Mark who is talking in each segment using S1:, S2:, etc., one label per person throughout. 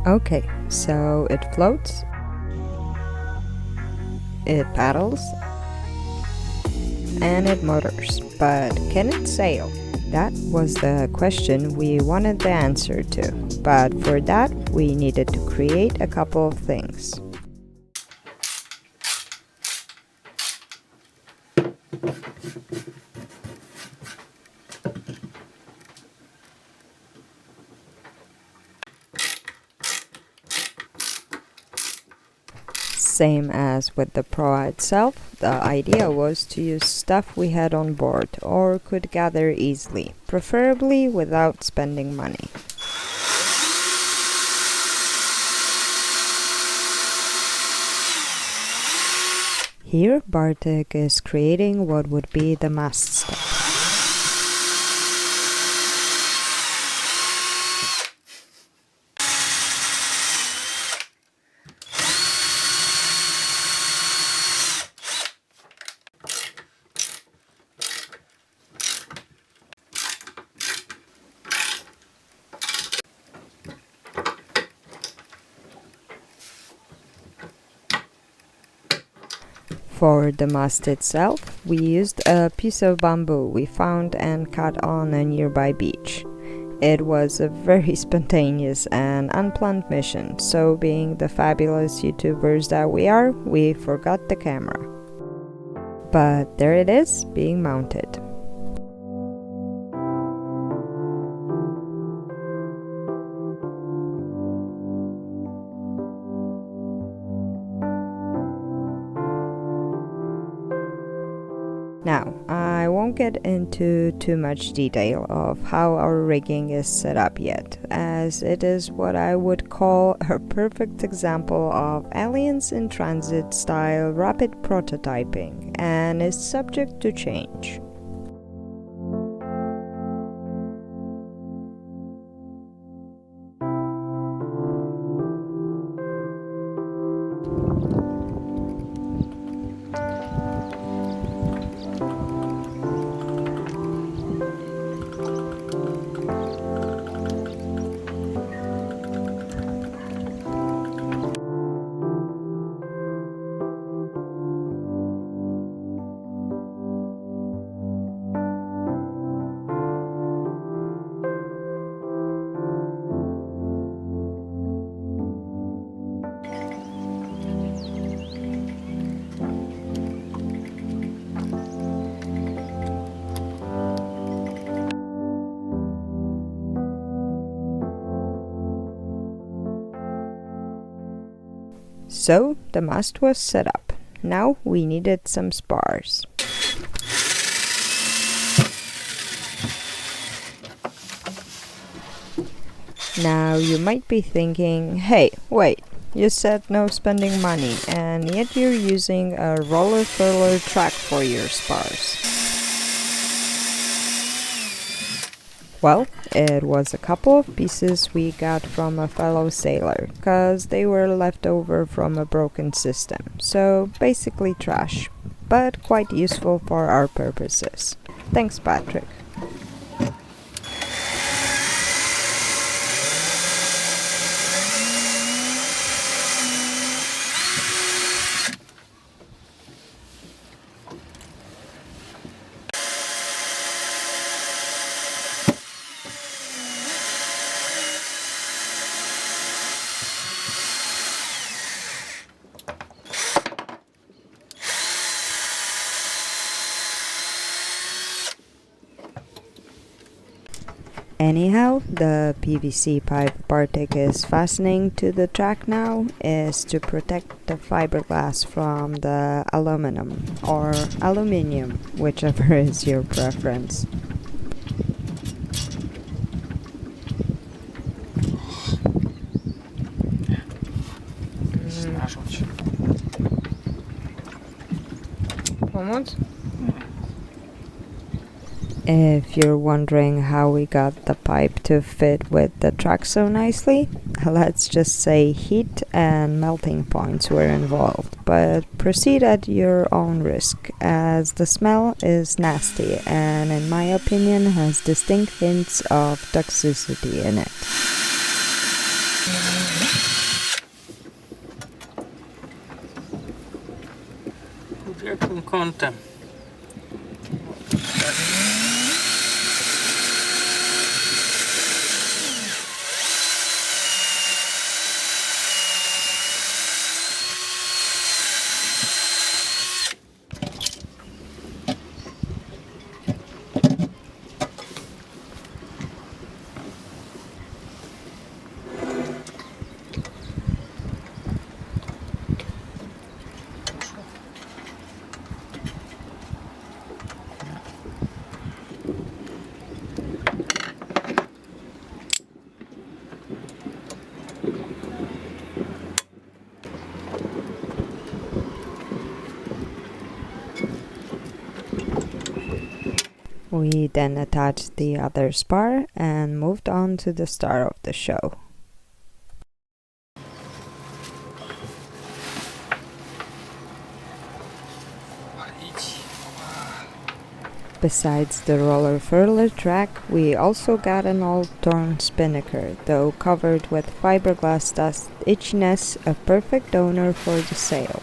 S1: Okay, so it floats, it paddles, and it motors, but can it sail? That was the question we wanted the answer to, but for that we needed to create a couple of things. Same as with the PROA itself, the idea was to use stuff we had on board or could gather easily, preferably without spending money. Here Bartek is creating what would be the mast step. For the mast itself, we used a piece of bamboo we found and cut on a nearby beach. It was a very spontaneous and unplanned mission, so being the fabulous YouTubers that we are, we forgot the camera. But there it is, being mounted. Now, I won't get into too much detail of how our rigging is set up yet, as it is what I would call a perfect example of aliens in transit style rapid prototyping and is subject to change. So the mast was set up. Now we needed some spars. Now you might be thinking, hey, wait, you said no spending money and yet you're using a roller furler track for your spars. Well, it was a couple of pieces we got from a fellow sailor, cause they were left over from a broken system, so basically trash, but quite useful for our purposes. Thanks, Patrick. Anyhow, the PVC pipe Bartek is fastening to the track now is to protect the fiberglass from the aluminum or aluminium, whichever is your preference. Pomóc? If you're wondering how we got the pipe to fit with the track so nicely, let's just say heat and melting points were involved, but proceed at your own risk, as the smell is nasty and in my opinion has distinct hints of toxicity in it.
S2: kątem.
S1: We then attached the other spar and moved on to the star of the show. Besides the roller furler track, we also got an old torn spinnaker, though covered with fiberglass dust itchiness, a perfect donor for the sail.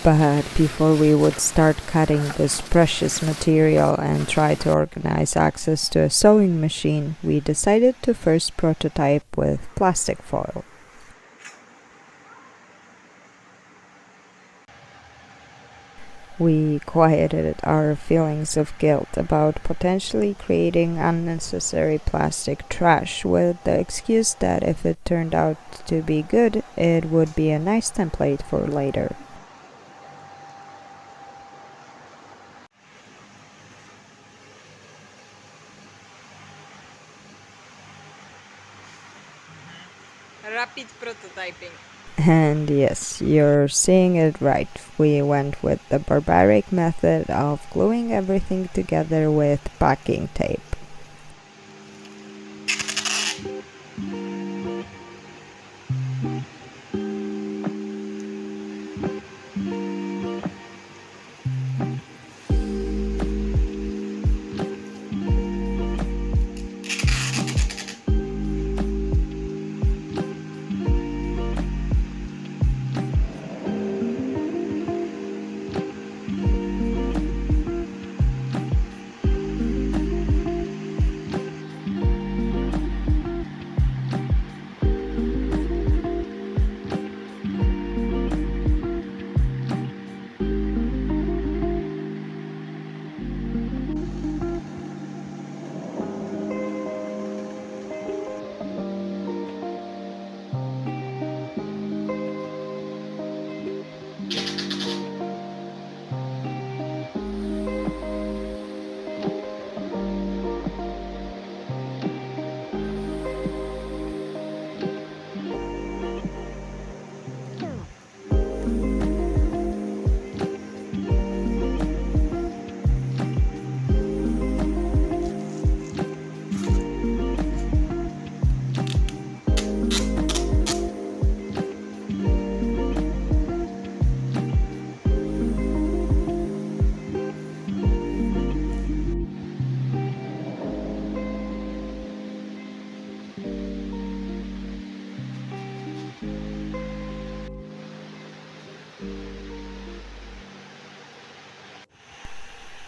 S1: But before we would start cutting this precious material and try to organize access to a sewing machine, we decided to first prototype with plastic foil. We quieted our feelings of guilt about potentially creating unnecessary plastic trash with the excuse that if it turned out to be good, it would be a nice template for later.
S3: Rapid prototyping.
S1: And yes, you're seeing it right. We went with the barbaric method of gluing everything together with packing tape.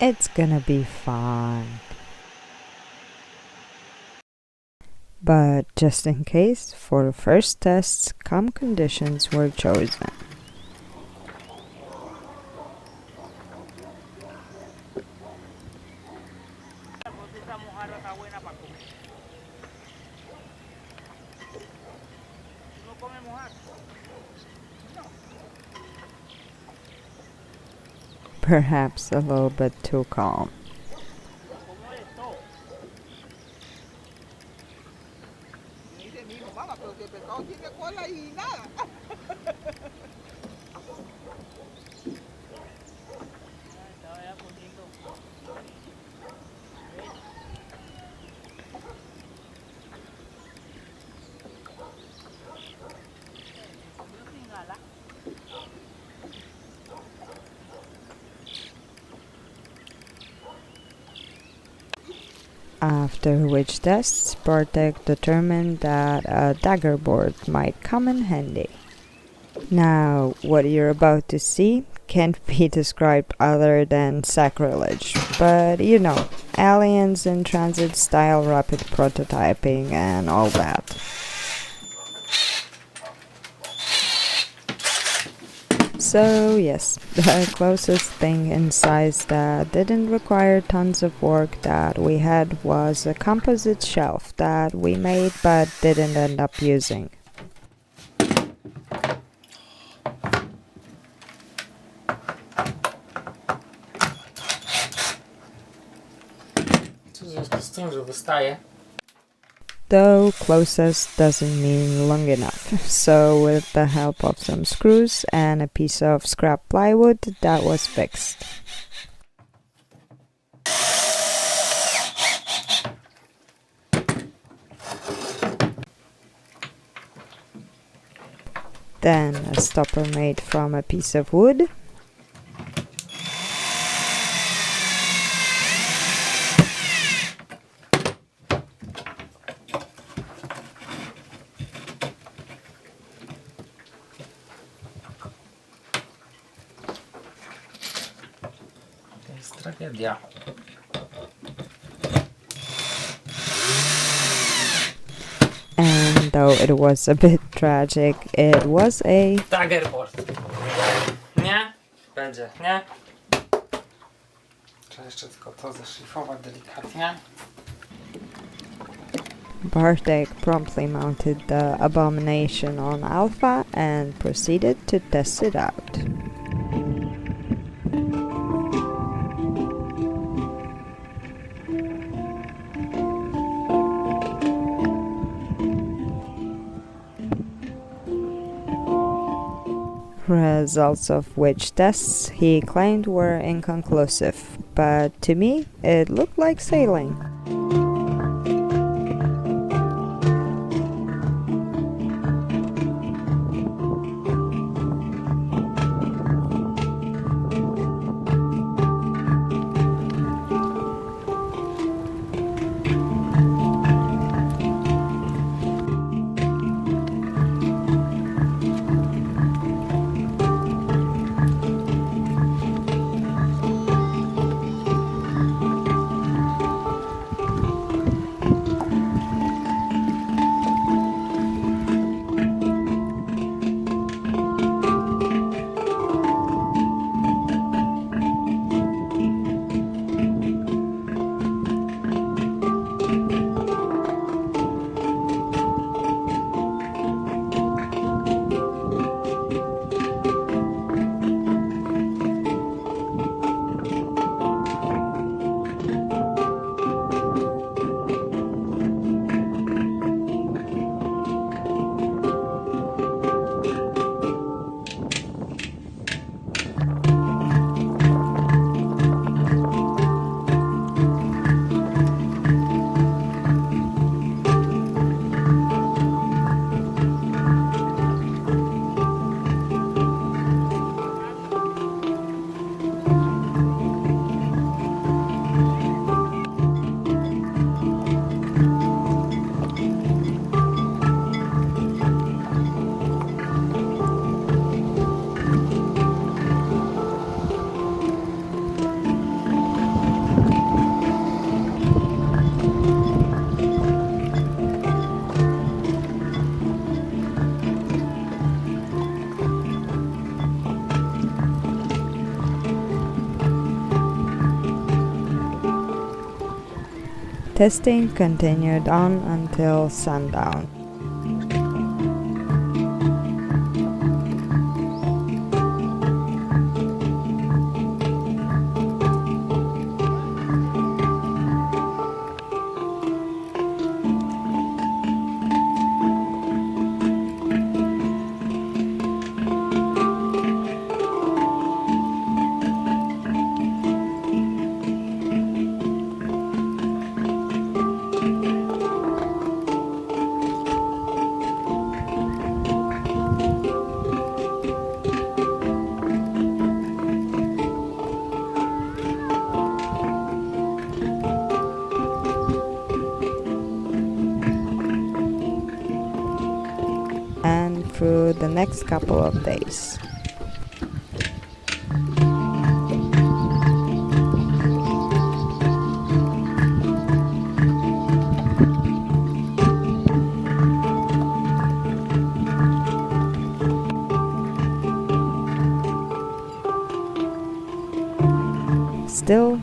S1: It's gonna be fun. But just in case, for the first tests, calm conditions were chosen. Perhaps a little bit too calm. After which tests, Bartek determined that a dagger board might come in handy. Now, what you're about to see can't be described other than sacrilege. But you know, aliens in transit style rapid prototyping and all that. So yes, the closest thing in size that didn't require tons of work that we had was a composite shelf that we made but didn't end up using.
S2: Co w związku z tym, że wystaje?
S1: Though closest doesn't mean long enough, so with the help of some screws and a piece of scrap plywood, that was fixed. Then a stopper made from a piece of wood.
S2: To jest tragedia.
S1: And though it was a bit tragic, it was a
S2: Daggerboard. Nie? Będzie, nie? Trzeba jeszcze tylko to zeszlifować delikatnie.
S1: Bartek promptly mounted the abomination on Alpha and proceeded to test it out. Results of which tests he claimed were inconclusive, but to me it looked like sailing. Testing continued on until sundown. And through the next couple of days.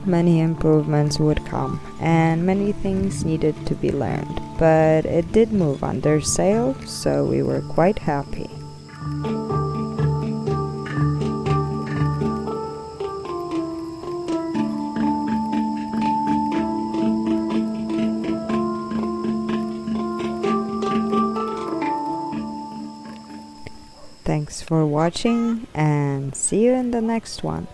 S1: many improvements would come, and many things needed to be learned, but it did move under sail, so we were quite happy. Thanks for watching, and see you in the next one.